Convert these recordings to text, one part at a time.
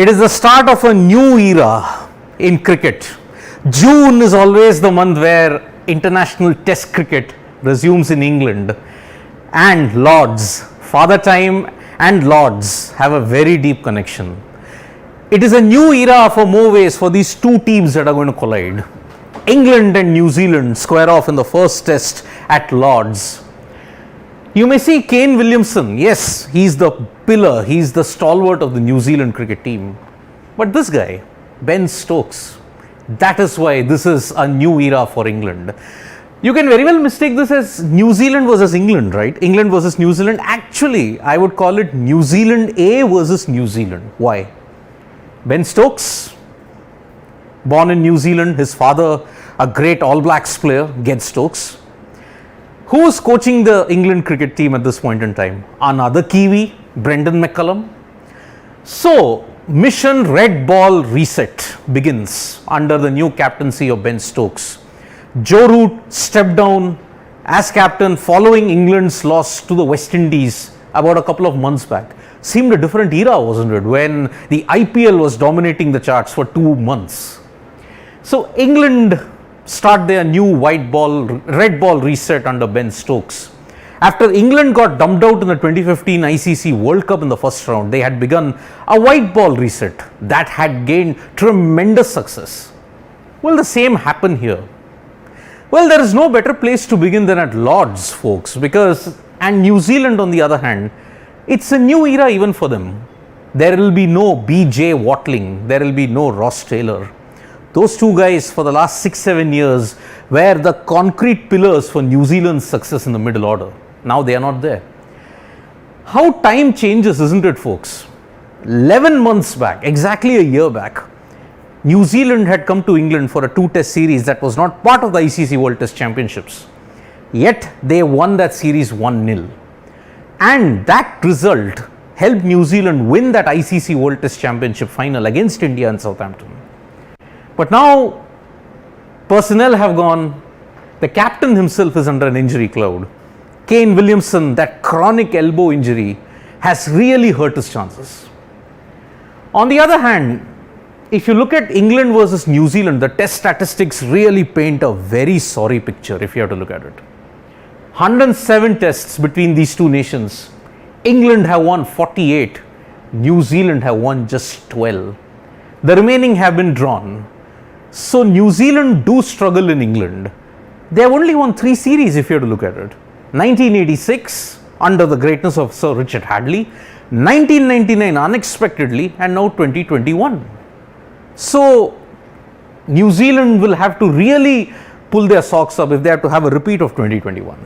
It is the start of a new era in cricket. June is always the month where international test cricket resumes in England, and Lords, Father Time and Lords have a very deep connection. It is a new era for more ways for these two teams that are going to collide. England and New Zealand square off in the first test at Lords. You may see Kane Williamson, yes, he's the pillar, he's the stalwart of the New Zealand cricket team. But this guy, Ben Stokes, that is why this is a new era for England. You can very well mistake this as New Zealand versus England, right? England versus New Zealand. Actually, I would call it New Zealand A versus New Zealand. Why? Ben Stokes, born in New Zealand, his father, a great All Blacks player, Ged Stokes. Who is coaching the England cricket team at this point in time? Another Kiwi, Brendan McCullum. So, mission red ball reset begins under the new captaincy of Ben Stokes. Joe Root stepped down as captain following England's loss to the West Indies about a couple of months back. Seemed a different era, wasn't it, when the IPL was dominating the charts for 2 months. So, England start their new red ball reset under Ben Stokes. After England got dumped out in the 2015 ICC World Cup in the first round, they had begun a white ball reset that had gained tremendous success. Will the same happen here? Well, there is no better place to begin than at Lords, folks, and New Zealand on the other hand, it's a new era even for them. There will be no BJ Watling, there will be no Ross Taylor. Those two guys for the last 6-7 years were the concrete pillars for New Zealand's success in the middle order. Now they are not there. How time changes, isn't it, folks? 11 months back, exactly a year back, New Zealand had come to England for a 2-test series that was not part of the ICC World Test Championships. Yet they won that series 1-0. And that result helped New Zealand win that ICC World Test Championship final against India and Southampton. But now personnel have gone, the captain himself is under an injury cloud. Kane Williamson, that chronic elbow injury has really hurt his chances. On the other hand, if you look at England versus New Zealand, the test statistics really paint a very sorry picture if you have to look at it. 107 tests between these two nations. England have won 48, New Zealand have won just 12. The remaining have been drawn. So New Zealand do struggle in England. They have only won 3 series if you have to look at it. 1986 under the greatness of Sir Richard Hadley, 1999 unexpectedly, and now 2021. So New Zealand will have to really pull their socks up if they have to have a repeat of 2021.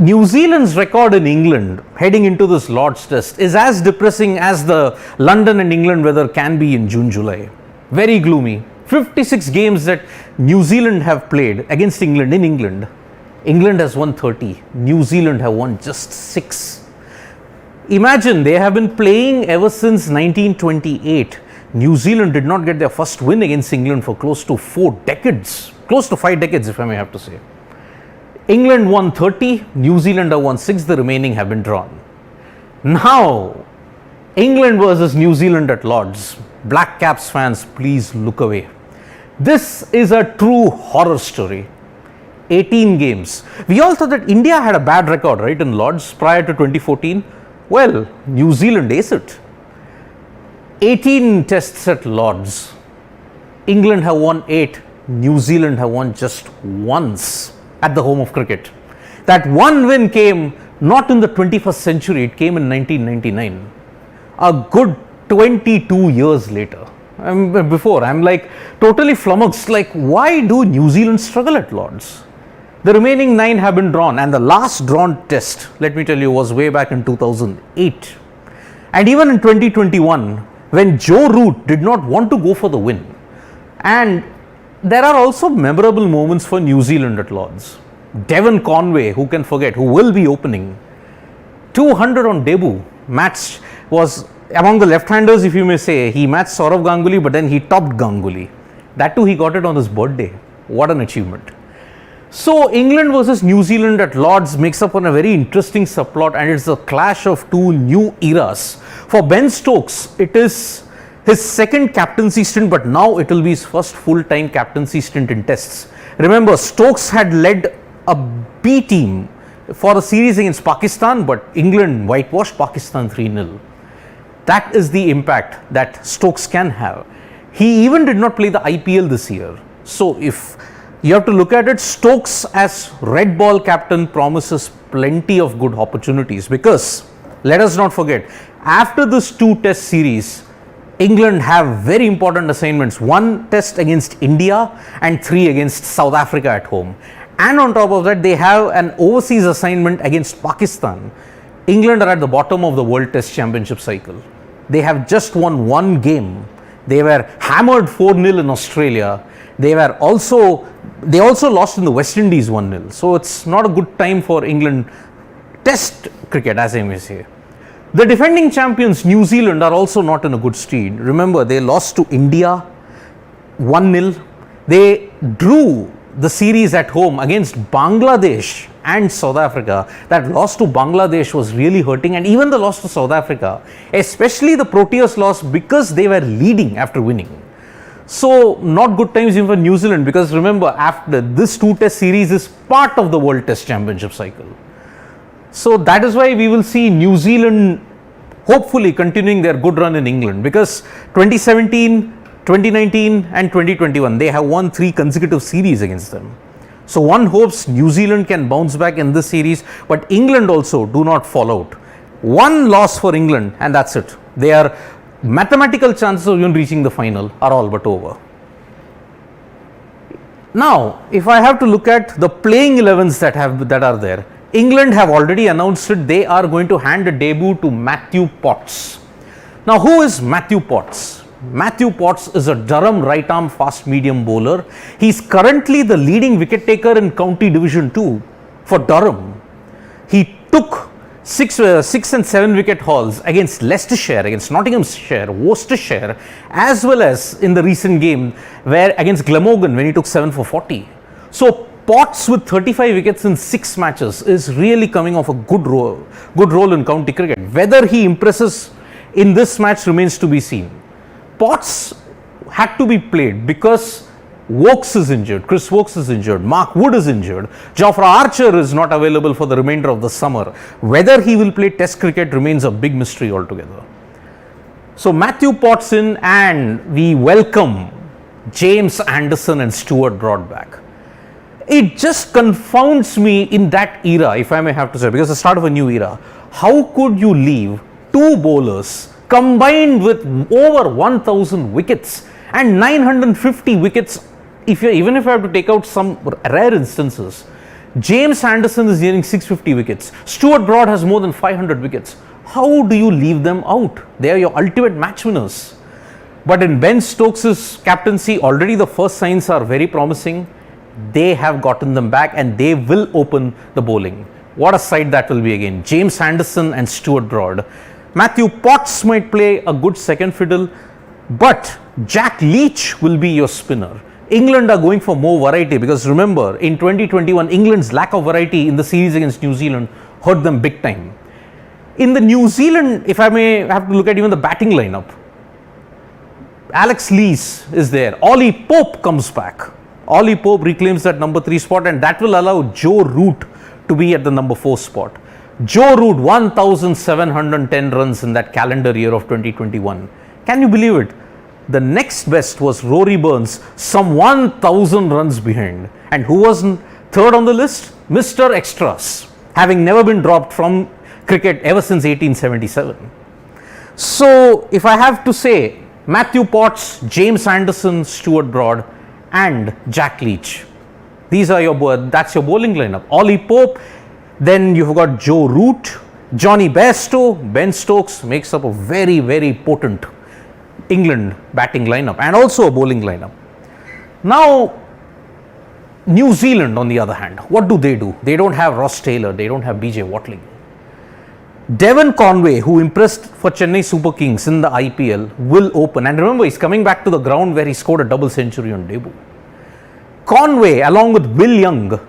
New Zealand's record in England heading into this Lord's Test is as depressing as the London and England weather can be in June, July. Very gloomy. 56 games that New Zealand have played against England in England. England has won 30. New Zealand have won just 6. Imagine, they have been playing ever since 1928. New Zealand did not get their first win against England for close to 4 decades. Close to 5 decades, if I may have to say. England won 30, New Zealand have won 6, the remaining have been drawn. Now, England versus New Zealand at Lords. Black Caps fans, please look away. This is a true horror story. 18 games. We all thought that India had a bad record, right, in Lords prior to 2014. Well, New Zealand aced it. 18 tests at Lords. England have won 8, New Zealand have won just once at the home of cricket. That one win came not in the 21st century, it came in 1999. A good 22 years later. I'm like totally flummoxed, like why do New Zealand struggle at Lords? The remaining 9 have been drawn, and the last drawn test, let me tell you, was way back in 2008. And even in 2021, when Joe Root did not want to go for the win. And there are also memorable moments for New Zealand at Lords. Devon Conway, who can forget, who will be opening. 200 on debut. Match was among the left-handers, if you may say. He matched Saurav Ganguly, but then he topped Ganguly. That too, he got it on his birthday. What an achievement. So England versus New Zealand at Lords makes up on a very interesting subplot, and it's a clash of two new eras. For Ben Stokes, it is his second captaincy stint, but now it will be his first full-time captaincy stint in tests. Remember, Stokes had led a B team for a series against Pakistan, but England whitewashed Pakistan 3-0. That is the impact that Stokes can have. He even did not play the IPL this year. So if you have to look at it, Stokes as red ball captain promises plenty of good opportunities, because let us not forget, after this 2-test series, England have very important assignments, 1 test against India and 3 against South Africa at home. And on top of that, they have an overseas assignment against Pakistan. England are at the bottom of the World Test Championship cycle. They have just won 1 game. They were hammered 4-0 in Australia. They also lost in the West Indies 1-0. So it's not a good time for England test cricket, as I may say. The defending champions New Zealand are also not in a good streak. Remember, they lost to India 1-0. They drew the series at home against Bangladesh and South Africa. That loss to Bangladesh was really hurting, and even the loss to South Africa, especially the Proteas loss, because they were leading after winning. So not good times even for New Zealand, because remember, after this 2-test series is part of the World Test Championship cycle. So that is why we will see New Zealand hopefully continuing their good run in England, because 2017, 2019 and 2021 they have won 3 consecutive series against them. So one hopes New Zealand can bounce back in this series, but England also do not fall out. 1 loss for England and that's it. Their mathematical chances of even reaching the final are all but over. Now, if I have to look at the playing 11s that are there, England have already announced it. They are going to hand a debut to Matthew Potts. Now, who is Matthew Potts? Matthew Potts is a Durham right-arm fast-medium bowler. He is currently the leading wicket taker in County Division 2 for Durham. He took 6 and 7 wicket hauls against Leicestershire, against Nottinghamshire, Worcestershire, as well as in the recent game where against Glamorgan when he took 7 for 40. So Potts with 35 wickets in 6 matches is really coming off a good role in county cricket. Whether he impresses in this match remains to be seen. Potts had to be played because Wokes is injured, Chris Wokes is injured, Mark Wood is injured, Jofra Archer is not available for the remainder of the summer. Whether he will play test cricket remains a big mystery altogether. So Matthew Potts in, and we welcome James Anderson and Stuart Broad back. It just confounds me in that era, if I may have to say, because the start of a new era. How could you leave 2 bowlers combined with over 1,000 wickets and 950 wickets, even if I have to take out some rare instances? James Anderson is nearing 650 wickets. Stuart Broad has more than 500 wickets. How do you leave them out? They are your ultimate match winners. But in Ben Stokes' captaincy, already the first signs are very promising. They have gotten them back and they will open the bowling. What a sight that will be again. James Anderson and Stuart Broad. Matthew Potts might play a good second fiddle, but Jack Leach will be your spinner. England are going for more variety, because remember, in 2021, England's lack of variety in the series against New Zealand hurt them big time. In the New Zealand, if I may have to look at even the batting lineup, Alex Lees is there. Ollie Pope comes back. Ollie Pope reclaims that number 3 spot, and that will allow Joe Root to be at the number 4 spot. Joe Root, 1,710 runs in that calendar year of 2021. Can you believe it? The next best was Rory Burns, some 1,000 runs behind. And who was third on the list? Mr. Extras, having never been dropped from cricket ever since 1877. So, if I have to say, Matthew Potts, James Anderson, Stuart Broad, and Jack Leach. That's your bowling lineup. Ollie Pope, then you've got Joe Root, Johnny Bairstow, Ben Stokes makes up a very, very potent England batting lineup and also a bowling lineup. Now, New Zealand on the other hand, what do? They don't have Ross Taylor, they don't have BJ Watling. Devon Conway, who impressed for Chennai Super Kings in the IPL, will open. And remember, he's coming back to the ground where he scored a double century on debut. Conway, along with Will Young,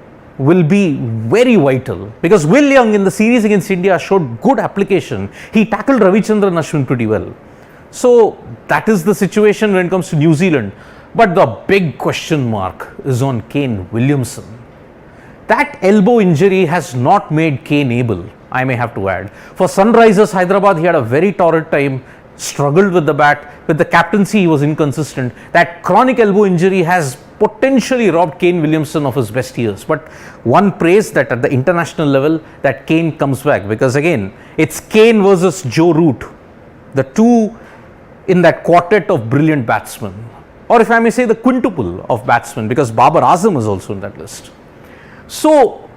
will be very vital, because Will Young in the series against India showed good application. He tackled Ravichandran Ashwin pretty well. So that is the situation when it comes to New Zealand. But the big question mark is on Kane Williamson. That elbow injury has not made Kane able, I may have to add. For Sunrisers Hyderabad, he had a very torrid time, struggled with the bat. With the captaincy, he was inconsistent. That chronic elbow injury has potentially robbed Kane Williamson of his best years. But one praise that at the international level, that Kane comes back, because again, it's Kane versus Joe Root, the two in that quartet of brilliant batsmen, or if I may say the quintuple of batsmen, because Babar Azam is also in that list. So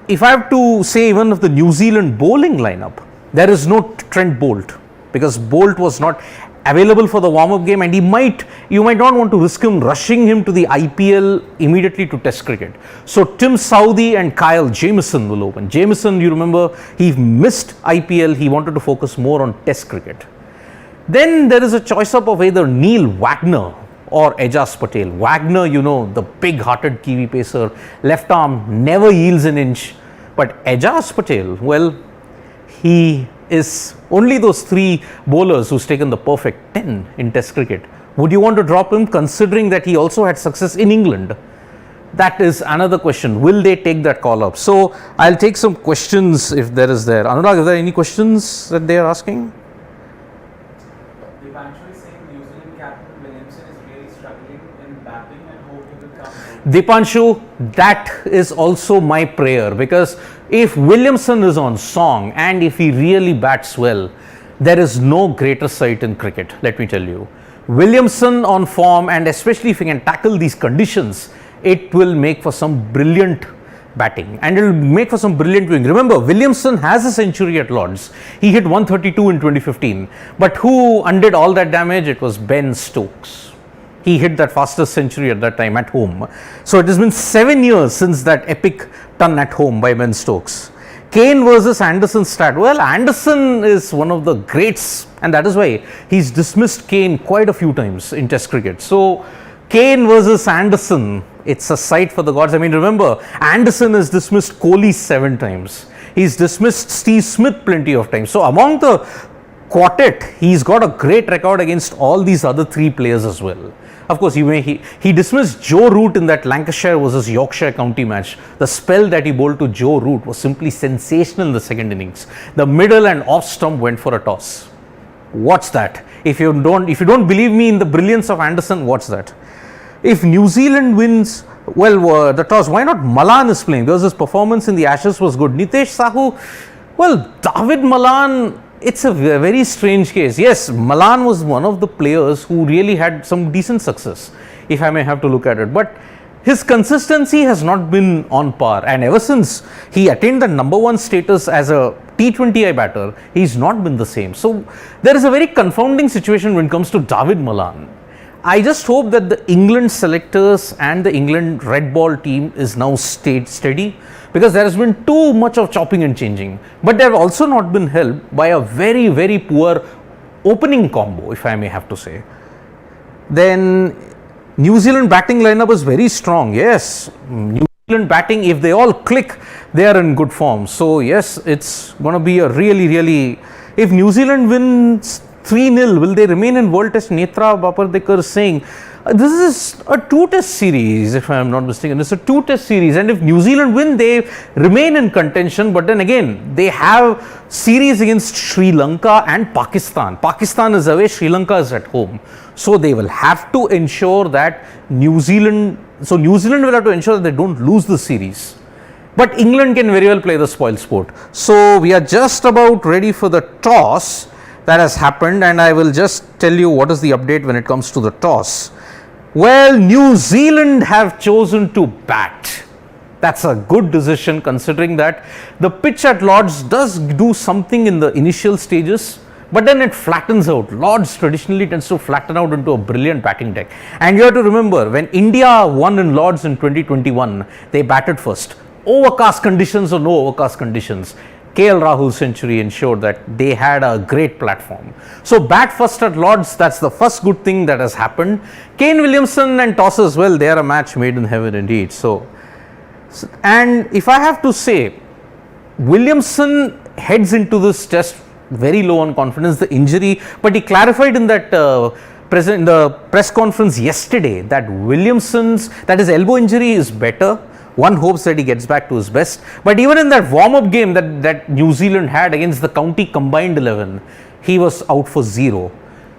if I have to say even of the New Zealand bowling lineup, there is no Trent Bolt, because Bolt was not available for the warm-up game, and you might not want to risk him rushing him to the IPL immediately to Test cricket. So Tim Southee and Kyle Jamieson will open. Jamieson, you remember, he missed IPL, he wanted to focus more on Test cricket. Then there is a choice-up of either Neil Wagner or Ajaz Patel. Wagner, you know, the big-hearted Kiwi pacer, left arm never yields an inch. But Ajaz Patel, well, he is only those three bowlers who's taken the perfect 10 in Test cricket. Would you want to drop him, considering that he also had success in England? That is another question. Will they take that call up? So I'll take some questions if there is there. Anurag, are there any questions that they are asking? Dipanshu, that is also my prayer, because if Williamson is on song and if he really bats well, there is no greater sight in cricket, let me tell you. Williamson on form, and especially if he can tackle these conditions, it will make for some brilliant batting and it will make for some brilliant viewing. Remember, Williamson has a century at Lord's. He hit 132 in 2015, but who undid all that damage? It was Ben Stokes. He hit that fastest century at that time at home. So it has been 7 years since that epic ton at home by Ben Stokes. Kane versus Anderson stat. Well, Anderson is one of the greats, and that is why he's dismissed Kane quite a few times in Test cricket. So Kane versus Anderson, it's a sight for the gods. I mean, remember, Anderson has dismissed Kohli 7 times. He's dismissed Steve Smith plenty of times. So among the quartet, he's got a great record against all these other 3 players as well. Of course, he dismissed Joe Root in that Lancashire versus Yorkshire county match. The spell that he bowled to Joe Root was simply sensational in the second innings. The middle and off stump went for a toss. Watch that. If you don't believe me in the brilliance of Anderson, watch that. If New Zealand wins, well, the toss, why not Malan is playing? Because his performance in the Ashes was good. Nitesh Sahu, well, David Malan, it's a very strange case. Yes, Malan was one of the players who really had some decent success, if I may have to look at it. But his consistency has not been on par. And ever since he attained the #1 status as a T20I batter, he's not been the same. So there is a very confounding situation when it comes to David Malan. I just hope that the England selectors and the England red ball team is now stayed steady, because there has been too much of chopping and changing. But they have also not been helped by a very, very poor opening combo, if I may have to say. Then New Zealand batting lineup is very strong. Yes, New Zealand batting, if they all click, they are in good form. So yes, it's going to be a really, if New Zealand wins 3-0, will they remain in World Test? Netra Bapardekar is saying, this is a 2-test series, if I am not mistaken. It's a 2-test series, and if New Zealand win, they remain in contention. But then again, they have series against Sri Lanka and Pakistan. Pakistan is away, Sri Lanka is at home. So they will have to ensure that New Zealand will have to ensure that they don't lose the series. But England can very well play the spoil sport. So we are just about ready for the toss that has happened, and I will just tell you what is the update when it comes to the toss. Well, New Zealand have chosen to bat. That's a good decision, considering that the pitch at Lord's does do something in the initial stages, but then it flattens out. Lord's traditionally tends to flatten out into a brilliant batting deck. And you have to remember, when India won in Lord's in 2021, they batted first. Overcast conditions or no overcast conditions, KL Rahul's century ensured that they had a great platform. So bat first at Lord's, that's the first good thing that has happened. Kane Williamson and toss as well, they are a match made in heaven indeed. So And if I have to say, Williamson heads into this test very low on confidence, the injury, but he clarified in that in the press conference yesterday that his elbow injury is better. One hopes that he gets back to his best. But even in that warm-up game that New Zealand had against the county combined 11, he was out for 0.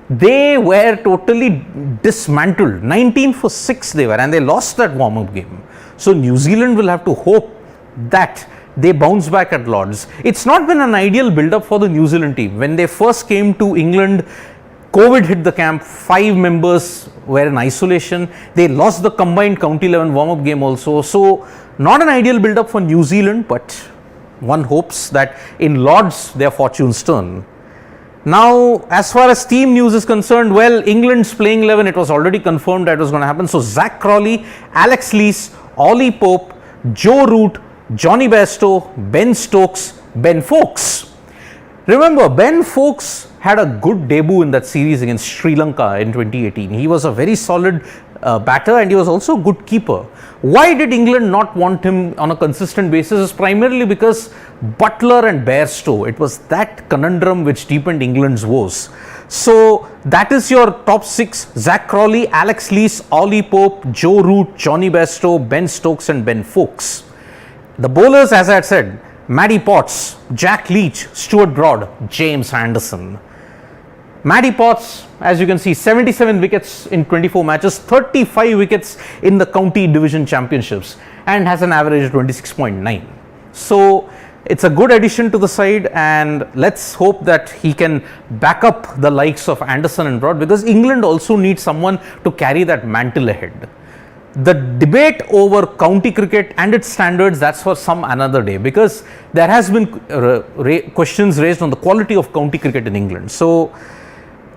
They were totally dismantled. 19 for 6 they were, and they lost that warm-up game. So New Zealand will have to hope that they bounce back at Lords. It's not been an ideal build-up for the New Zealand team. When they first came to England, COVID hit the camp, 5 members were in isolation. They lost the combined county 11 warm-up game also. So not an ideal build-up for New Zealand, but one hopes that in Lords their fortunes turn. Now, as far as team news is concerned, well, England's playing 11, it was already confirmed that was going to happen. So Zach Crawley, Alex Lees, Ollie Pope, Joe Root, Johnny Bairstow, Ben Stokes, Ben Foakes. Remember, Ben Foakes had a good debut in that series against Sri Lanka in 2018. He was a very solid batter, and he was also a good keeper. Why did England not want him on a consistent basis? Is primarily because Butler and Bairstow, it was that conundrum which deepened England's woes. So that is your top 6: Zach Crawley, Alex Lees, Ollie Pope, Joe Root, Johnny Bairstow, Ben Stokes and Ben Foakes. The bowlers, as I had said, Matty Potts, Jack Leach, Stuart Broad, James Anderson. Matty Potts, as you can see, 77 wickets in 24 matches, 35 wickets in the county division championships, and has an average of 26.9. So it's a good addition to the side, and let's hope that he can back up the likes of Anderson and Broad, because England also needs someone to carry that mantle ahead. The debate over county cricket and its standards, that's for some another day, because there has been questions raised on the quality of county cricket in England. So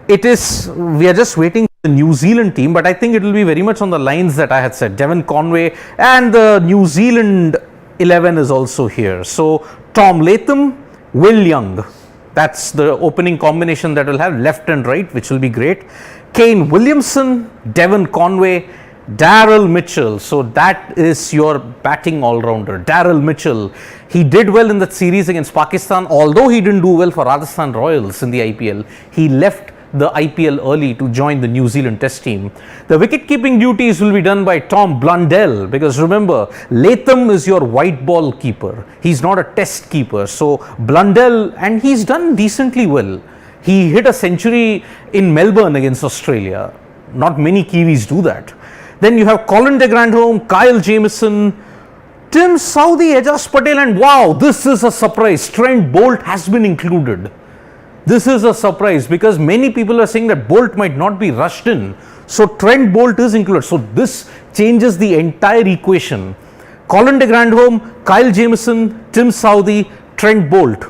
we are just waiting for the New Zealand team, but I think it will be very much on the lines that I had said. Devon Conway, and the New Zealand 11 is also here. So Tom Latham, Will Young, that's the opening combination that will have left and right, which will be great. Kane Williamson, Devon Conway, Daryl Mitchell. So that is your batting all-rounder, Daryl Mitchell. He did well in that series against Pakistan, although he didn't do well for Rajasthan Royals in the IPL. He left the IPL early to join the New Zealand Test team. The wicket-keeping duties will be done by Tom Blundell, because remember, Latham is your white ball keeper. He's not a test keeper. So Blundell, and he's done decently well. He hit a century in Melbourne against Australia. Not many Kiwis do that. Then you have Colin de Grandhomme, Kyle Jamieson, Tim Southee, Ajaz Patel, and wow, this is a surprise. Trent Bolt has been included. This is a surprise, because many people are saying that Bolt might not be rushed in. So Trent Bolt is included. So this changes the entire equation. Colin de Grandhomme, Kyle Jamieson, Tim Southee, Trent Bolt.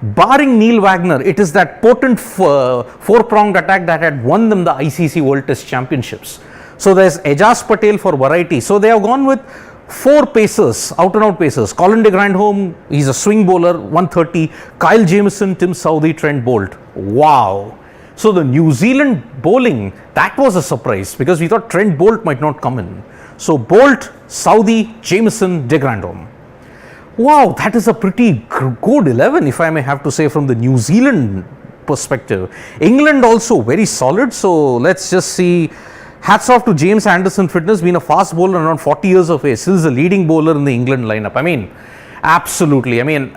Barring Neil Wagner, it is that potent four-pronged attack that had won them the ICC World Test Championships. So there's Ajaz Patel for variety. So they have gone with 4 pacers, out-and-out pacers. Colin de Grandhomme, he's a swing bowler, 130. Kyle Jamieson, Tim Southee, Trent Bolt. Wow. So the New Zealand bowling, that was a surprise, because we thought Trent Bolt might not come in. So Bolt, Southee, Jamieson, de Grandhomme. Wow, that is a pretty good 11, if I may have to say, from the New Zealand perspective. England also very solid. So let's just see. Hats off to James Anderson fitness, been a fast bowler around 40 years of age, still is the leading bowler in the England lineup. I mean, absolutely. I mean,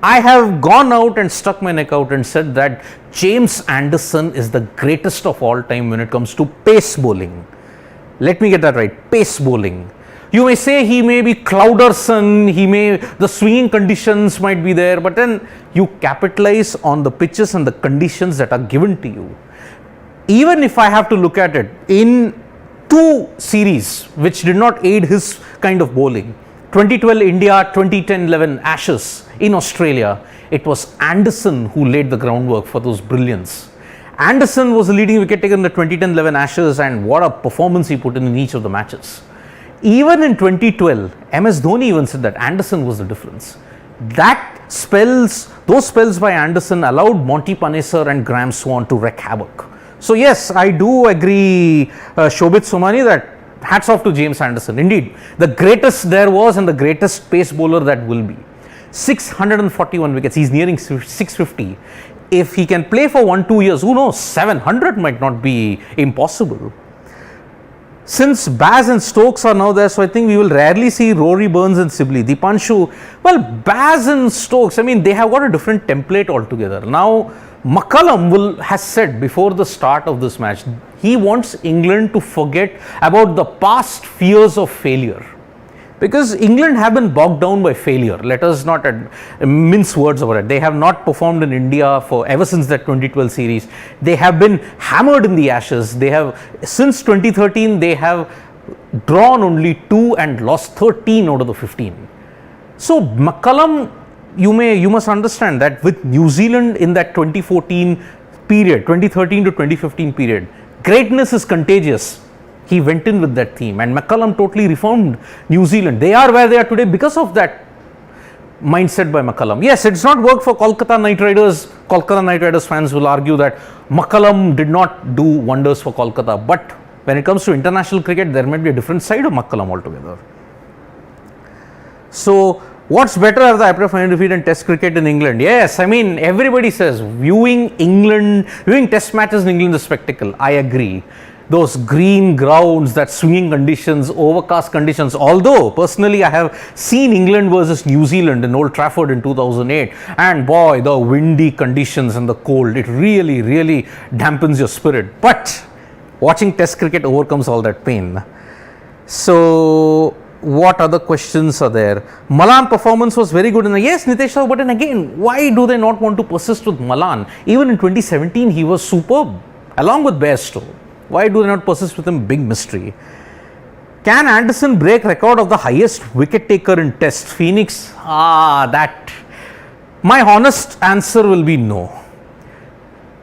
I have gone out and stuck my neck out and said that James Anderson is the greatest of all time when it comes to pace bowling. Let me get that right, pace bowling. You may say he may be Clouderson, the swinging conditions might be there, but then you capitalize on the pitches and the conditions that are given to you. Even if I have to look at it in 2 series which did not aid his kind of bowling, 2012 India, 2010-11 Ashes in Australia, it was Anderson who laid the groundwork for those brilliance. Anderson was the leading wicket taker in the 2010-11 Ashes, and what a performance he put in each of the matches. Even in 2012, MS Dhoni even said that Anderson was the difference. Those spells by Anderson allowed Monty Panesar and Graham Swan to wreak havoc. So yes, I do agree, Shobhit Somani, that hats off to James Anderson. Indeed, the greatest there was and the greatest pace bowler that will be. 641 wickets. He's nearing 650. If he can play for 1-2 years, who knows, 700 might not be impossible. Since Baz and Stokes are now there, so I think we will rarely see Rory, Burns and Sibley. Dipanshu, well, Baz and Stokes, I mean, they have got a different template altogether. Now, McCullum has said before the start of this match, he wants England to forget about the past fears of failure. Because England have been bogged down by failure. Let us not mince words about it. They have not performed in India for ever since that 2012 series. They have been hammered in the Ashes. They have, since 2013, they have drawn only 2 and lost 13 out of the 15. So McCullum, you must understand that with New Zealand in that 2014 period, 2013 to 2015 period, greatness is contagious. He went in with that theme, and McCullum totally reformed New Zealand. They are where they are today because of that mindset by McCullum. Yes, it's not worked for Kolkata Knight Riders. Kolkata Knight Riders fans will argue that McCullum did not do wonders for Kolkata, but when it comes to international cricket, there might be a different side of McCullum altogether. So, what's better are the April final defeat and Test cricket in England? Yes, I mean, everybody says viewing Test matches in England is a spectacle. I agree. Those green grounds, that swinging conditions, overcast conditions. Although personally I have seen England versus New Zealand in Old Trafford in 2008, and boy, the windy conditions and the cold, it really dampens your spirit. But watching Test cricket overcomes all that pain. So what other questions are there? Malan performance was very good. Yes, Nitesh, but then again, why do they not want to persist with Malan? Even in 2017, he was superb, along with Bairstow. Why do they not persist with him? Big mystery. Can Anderson break record of the highest wicket taker in Test? Phoenix? That. My honest answer will be no.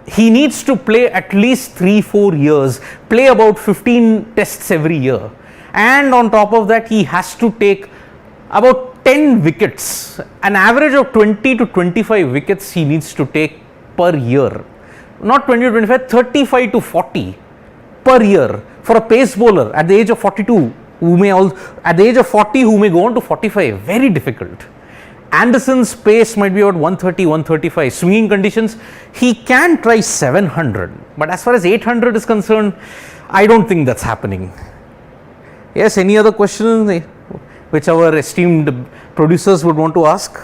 He needs to play at least 3-4 years, play about 15 Tests every year. And on top of that, he has to take about 10 wickets. An average of 20 to 25 wickets he needs to take per year. Not 20 to 25, 35 to 40. Per year for a pace bowler at the age of 42, who may go on to 45. Very difficult. Anderson's pace might be about 130, 135. Swinging conditions, he can try 700, but as far as 800 is concerned, I don't think that's happening. Yes, any other questions which our esteemed producers would want to ask?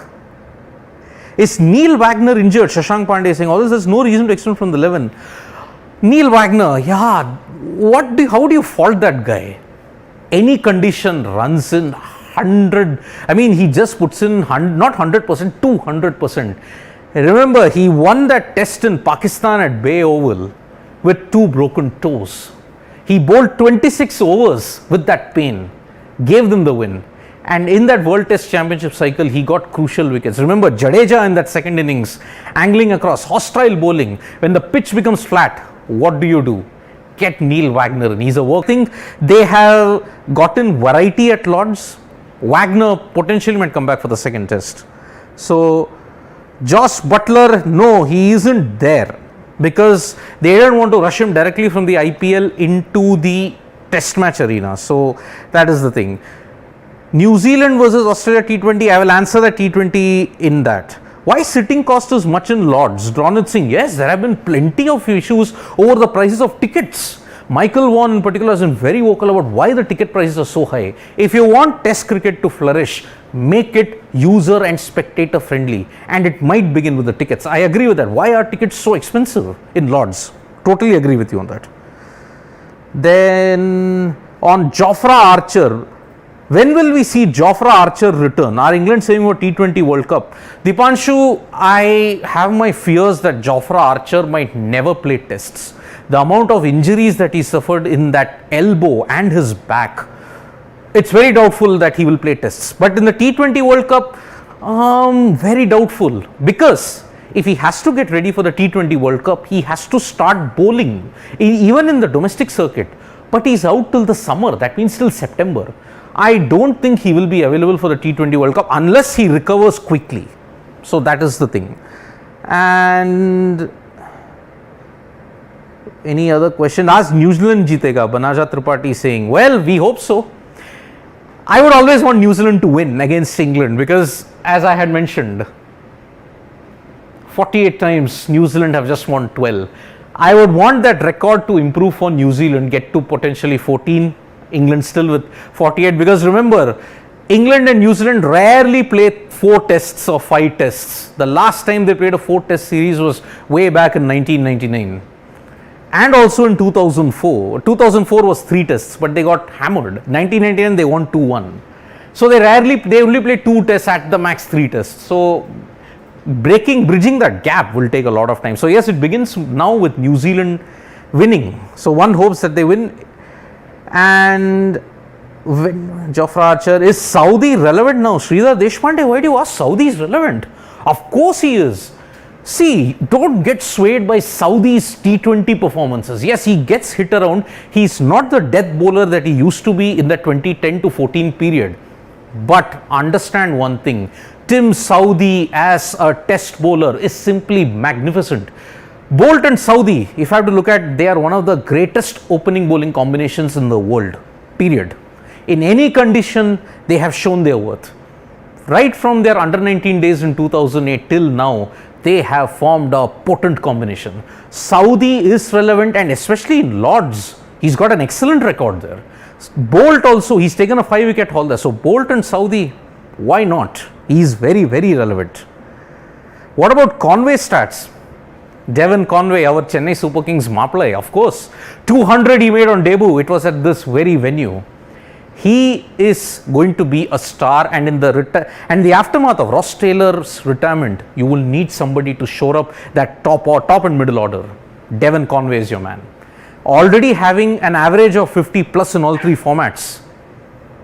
Is Neil Wagner injured? Shashank Pandey saying, although there's no reason to extend from the 11. Neil Wagner, how do you fault that guy? Any condition runs in 100. I mean, he just puts in not 100%, 200%. Remember, he won that Test in Pakistan at Bay Oval with 2 broken toes. He bowled 26 overs with that pain, gave them the win. And in that World Test Championship cycle, he got crucial wickets. Remember, Jadeja in that second innings, angling across, hostile bowling. When the pitch becomes flat, what do? Get Neil Wagner in. He's a working. They have gotten variety at Lord's. Wagner potentially might come back for the second Test. So, Josh Butler, no, he isn't there because they don't want to rush him directly from the IPL into the Test match arena. So, that is the thing. New Zealand versus Australia T20, I will answer the T20 in that. Why sitting cost is much in Lords? Dronit Singh, yes, there have been plenty of issues over the prices of tickets. Michael Vaughan in particular has been very vocal about why the ticket prices are so high. If you want Test cricket to flourish, make it user and spectator friendly, and it might begin with the tickets. I agree with that. Why are tickets so expensive in Lords? Totally agree with you on that. Then on Jofra Archer, when will we see Jofra Archer return? Are England saying for T20 World Cup? Dipanshu, I have my fears that Jofra Archer might never play Tests. The amount of injuries that he suffered in that elbow and his back, it's very doubtful that he will play Tests. But in the T20 World Cup, very doubtful, because if he has to get ready for the T20 World Cup, he has to start bowling, even in the domestic circuit. But he's out till the summer, that means till September. I don't think he will be available for the T20 World Cup unless he recovers quickly. So that is the thing. And any other question? As New Zealand jeetega, Banaja Tripathi saying, well, we hope so. I would always want New Zealand to win against England because, as I had mentioned, 48 times New Zealand have just won 12. I would want that record to improve for New Zealand, get to potentially 14, England still with 48, because remember, England and New Zealand rarely play 4 tests or 5 tests. The last time they played a 4-test series was way back in 1999 and also in 2004. 2004 was 3 tests, but they got hammered. 1999 they won 2-1. So they only play 2 tests, at the max 3 tests. So bridging that gap will take a lot of time. So yes, it begins now with New Zealand winning. So one hopes that they win. And Jofra Archer, is Saudi relevant now? Sridhar Deshpande, why do you ask Saudi is relevant? Of course he is. See, don't get swayed by Saudi's T20 performances. Yes, he gets hit around. He's not the death bowler that he used to be in the 2010 to 14 period. But understand one thing, Tim Saudi as a test bowler is simply magnificent. Bolt and Saudi, if I have to look at, they are one of the greatest opening bowling combinations in the world, period. In any condition, they have shown their worth. Right from their under 19 days in 2008 till now, they have formed a potent combination. Saudi is relevant, and especially in Lords, he's got an excellent record there. Bolt also, he's taken a 5-wicket haul there. So Bolt and Saudi, why not? He's very, very relevant. What about Conway stats? Devon Conway, our Chennai Super Kings Maplai, of course. 200 he made on debut. It was at this very venue. He is going to be a star, and in the aftermath of Ross Taylor's retirement, you will need somebody to shore up that top and middle order. Devon Conway is your man. Already having an average of 50 plus in all 3 formats.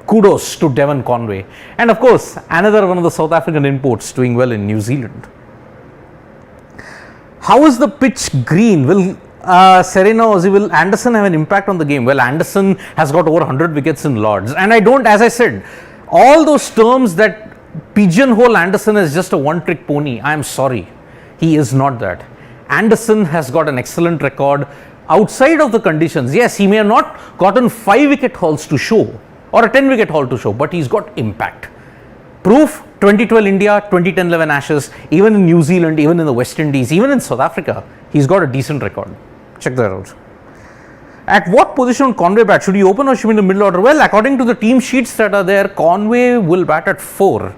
Kudos to Devon Conway. And of course, another one of the South African imports doing well in New Zealand. How is the pitch green? Will Serena Ozzy, will Anderson have an impact on the game? Well, Anderson has got over 100 wickets in Lords. And I don't, as I said, all those terms that pigeonhole Anderson as just a one-trick pony, I am sorry. He is not that. Anderson has got an excellent record outside of the conditions. Yes, he may have not gotten 5-wicket hauls to show or a 10-wicket haul to show, but he's got impact. Proof, 2012 India, 2010-11 Ashes, even in New Zealand, even in the West Indies, even in South Africa, he's got a decent record. Check that out. At what position will Conway bat? Should he open or should he be in the middle order? Well, according to the team sheets that are there, Conway will bat at 4.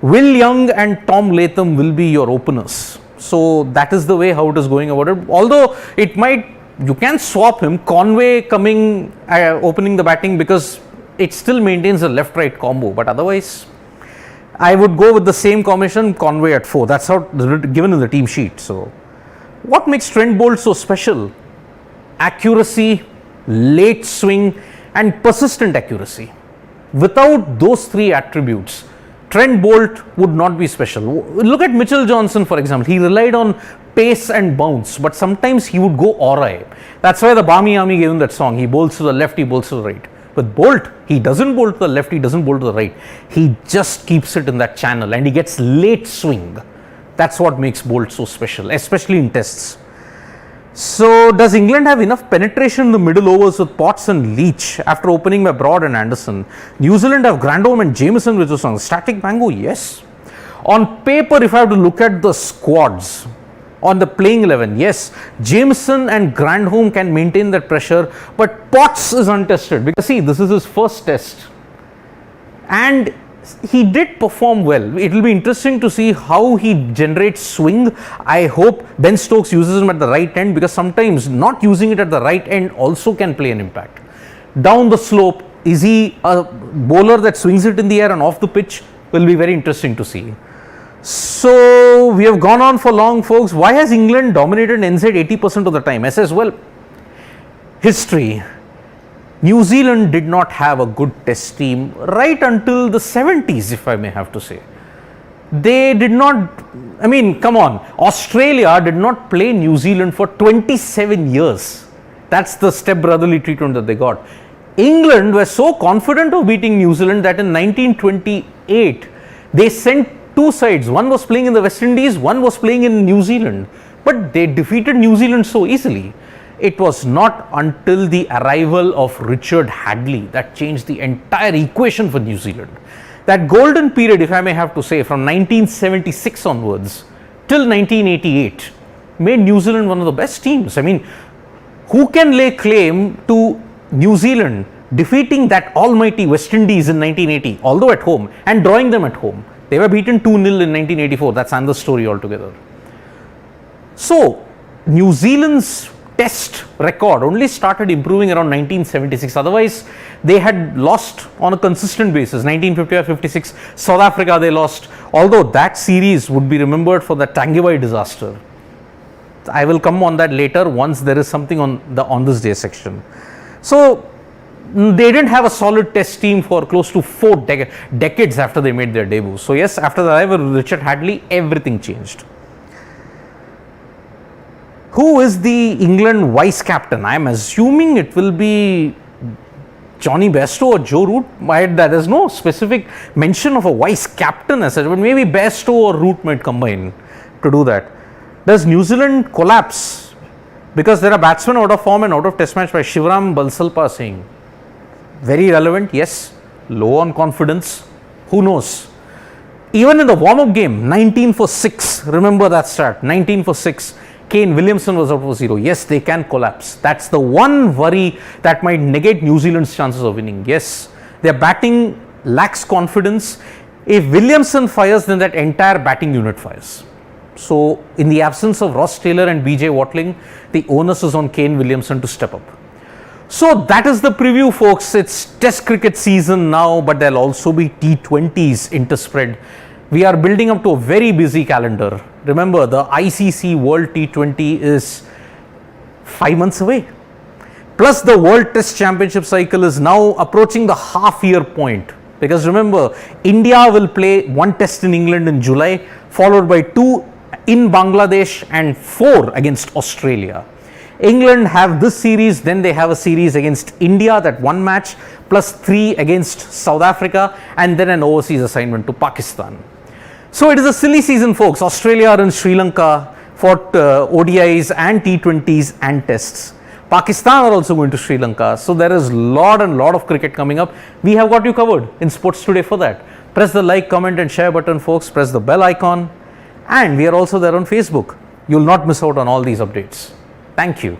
Will Young and Tom Latham will be your openers. So that is the way how it is going about it. Although it might, you can swap him, Conway coming, opening the batting, because it still maintains a left-right combo. But otherwise, I would go with the same combination, Conway at 4. That's how given in the team sheet. So what makes Trent Bolt so special? Accuracy, late swing, and persistent accuracy. Without those 3 attributes, Trent Bolt would not be special. Look at Mitchell Johnson, for example. He relied on pace and bounce, but sometimes he would go awry. That's why the Barmy Army gave him that song. He bowls to the left, he bowls to the right. With Bolt, he doesn't bowl to the left, he doesn't bowl to the right. He just keeps it in that channel and he gets late swing. That's what makes Bolt so special, especially in tests. So, does England have enough penetration in the middle overs with Potts and Leach after opening by Broad and Anderson? New Zealand have Grandholm and Jameson, which was on static mango? Yes. On paper, if I have to look at the squads, on the playing 11, yes, Jameson and Grandholm can maintain that pressure, but Potts is untested because see, this is his first test and he did perform well. It will be interesting to see how he generates swing. I hope Ben Stokes uses him at the right end, because sometimes not using it at the right end also can play an impact. Down the slope, is he a bowler that swings it in the air and off the pitch? Will be very interesting to see. So we have gone on for long, folks. Why has England dominated NZ 80% of the time? SS, well, history. New Zealand did not have a good test team right until the 70s, if I may have to say. They did not, I mean, come on, Australia did not play New Zealand for 27 years. That's the step-brotherly treatment that they got. England were so confident of beating New Zealand that in 1928, they sent 2 sides. One was playing in the West Indies, one was playing in New Zealand. But they defeated New Zealand so easily. It was not until the arrival of Richard Hadlee that changed the entire equation for New Zealand. That golden period, if I may have to say, from 1976 onwards till 1988, made New Zealand one of the best teams. I mean, who can lay claim to New Zealand defeating that almighty West Indies in 1980, although at home, and drawing them at home? They were beaten 2-0 in 1984. That's another story altogether. So, New Zealand's test record only started improving around 1976. Otherwise, they had lost on a consistent basis. 1955-56, South Africa they lost. Although that series would be remembered for the Tangiwai disaster. I will come on that later once there is something on this day section. So, they didn't have a solid test team for close to 4 decades after they made their debut. So yes, after the arrival of Richard Hadlee, everything changed. Who is the England vice captain? I am assuming it will be Johnny Bairstow or Joe Root. There is no specific mention of a vice captain as such, but maybe Bairstow or Root might combine to do that. Does New Zealand collapse because there are batsmen out of form and out of test match? By Shivram Balsalpa saying. Very relevant, yes. Low on confidence, who knows? Even in the warm-up game, 19 for 6, remember that stat, 19 for 6, Kane Williamson was out for 0. Yes, they can collapse. That's the one worry that might negate New Zealand's chances of winning. Yes, their batting lacks confidence. If Williamson fires, then that entire batting unit fires. So, in the absence of Ross Taylor and BJ Watling, the onus is on Kane Williamson to step up. So that is the preview, folks. It's Test cricket season now, but there'll also be T20s interspread. We are building up to a very busy calendar. Remember, the ICC World T20 is 5 months away. Plus, the World Test Championship cycle is now approaching the half-year point. Because remember, India will play 1 test in England in July, followed by 2 in Bangladesh and 4 against Australia. England have this series, then they have a series against India, that 1 match, plus 3 against South Africa, and then an overseas assignment to Pakistan. So it is a silly season, folks. Australia are in Sri Lanka for ODIs and T20s and tests. Pakistan are also going to Sri Lanka. So there is lot of cricket coming up. We have got you covered in Sports Today for that. Press the like, comment and share button, folks. Press the bell icon. And we are also there on Facebook. You will not miss out on all these updates. Thank you.